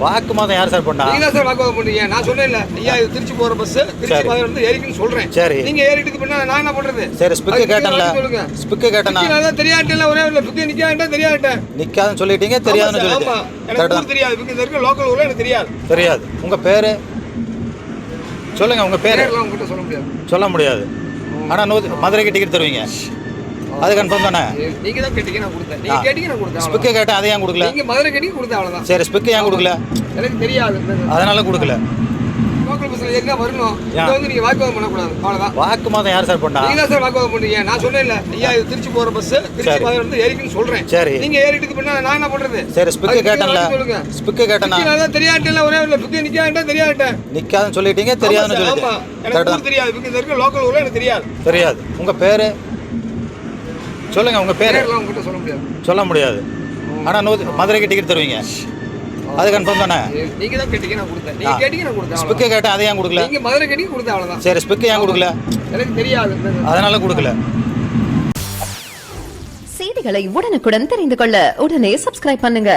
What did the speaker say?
வாக்குவாதம் யார் சார் பண்ணா? நீங்க தான் சார் வாக்குவாதம் பண்றீங்க. நான் சொன்னேன்ல, ஐயா இது திருச்சி போற பஸ் திருச்சி பாதை வந்து ஏறிக்குன்னு சொல்றேன். சரி. நீங்க ஏறிட்டு பண்ணா நான் என்ன பண்றது? சரி, ஸ்பிக் கேட்டேன்ல. ஸ்பிக் கேட்டேனா? நான் தெரியாட்டல, ஒரே ஒரு ஸ்பிக் நிக்காண்டா தெரியாட்ட. நிக்காதுன்னு சொல்லிட்டீங்க, தெரியாதுன்னு சொல்லிட்டீங்க. ஆமா, எனக்கு தெரியாது. ஸ்பிக் இருக்க லோக்கல் ஊர்ல எனக்கு தெரியாது. தெரியாது. உங்க பேரு சொல்லுங்க. உங்க பேரு உங்ககிட்ட சொல்ல முடியாது. சொல்ல முடியாது. ஆனா மதுரைக்கு டிக்கெட் தருவீங்க, அது கன்ஃபார்ம் தானே? நீங்க தான் கேட்டீங்க, நான் கொடுத்தேன். நீங்க கேட்டீங்க, நான் கொடுத்தேன். ஸ்பிக் கேட்டேன், அதை ஏன் கொடுக்கல? நீங்க மதுரை கேட்டீங்க, கொடுத்தேன், அவ்வளவுதான். சரி, ஸ்பிக் ஏன் கொடுக்கல? எனக்கு தெரியாது, அதனால கொடுக்கல. லோக்கல் பஸ்ல ஏறினா வரணும். இங்க வந்து நீங்க வாக்குவாதம் பண்ண கூடாது, அவ்வளவுதான். வாக்குவாதம் யார் சார் பண்ணா? நீங்க தான் சார் வாக்குவாதம் பண்றீங்க. நான் சொன்னேன்ல, ஐயா இது திருச்சி போற பஸ் திருச்சி பாதை வந்து ஏறிக்குன்னு சொல்றேன். சரி. நீங்க ஏறிட்டு பண்ணா நான் என்ன பண்றது? சரி, ஸ்பிக் கேட்டேன்ல. ஸ்பிக் கேட்டேனா? நான் தெரியாட்டல, ஒரே ஒரு ஸ்பிக் நிக்காண்டா தெரியாட்ட. நிக்காதுன்னு சொல்லிட்டீங்க, தெரியாதுன்னு சொல்லிட்டீங்க. ஆமா, எனக்கு தெரியாது. ஸ்பிக் இருக்க லோக்கல் ஊர்ல எனக்கு தெரியாது. தெரியாது. உங்க பேரு சொல்லுங்க. உங்க பேரு உங்ககிட்ட சொல்ல முடியாது. சொல்ல முடியாது. ஆனா மதுரைக்கு டிக்கெட் தருவீங்க, அது கன்ஃபார்ம் தானே? நீங்க தான் கேட்டீங்க, நான் கொடுத்தேன். நீங்க கேட்டீங்க, நான் கொடுத்தேன். ஸ்பிக் கேட்டேன், அதை ஏன் கொடுக்கல? நீங்க மதுரை கேட்டீங்க, கொடுத்தேன், அவ்வளவுதான். சரி, ஸ்பிக் ஏன் கொடுக்கல? எனக்கு தெரியாது, அதனால கொடுக்கல. செய்திகளை உடனுக்குடன் தெரிந்து கொள்ள உடனே சப்ஸ்கிரைப் பண்ணுங்க.